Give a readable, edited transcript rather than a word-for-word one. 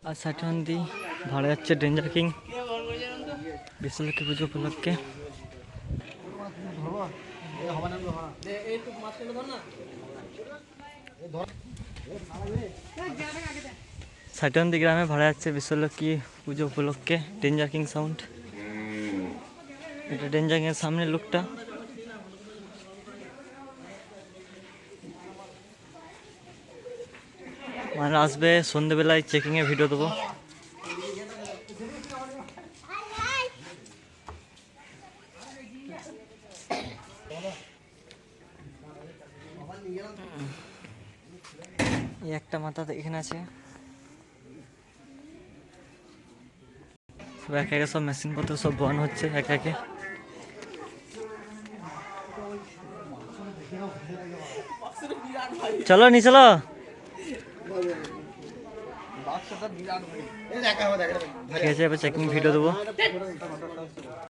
আর সাটন্দি ভাড়া যাচ্ছে danger king Bishwalakshmi পুজো উপলক্ষে। সাটন্দি গ্রামে ভাড়া যাচ্ছে বিশ্বলক্ষ্মী পুজো উপলক্ষে ডেঞ্জার কিং সাউন্ড। এটা ডেঞ্জার কিং এর সামনের লোকটা। মানে আসবে সন্ধ্যেবেলায় চেকিং এ ভিডিও দেবো। এই একটা মাথা এখানে আছে। সব একে একে সব মেশিন পত্র সব বন হচ্ছে একে একে। চলো নি চলো। ঠিক আছে, এবার চেকিং ভিডিও দেবো।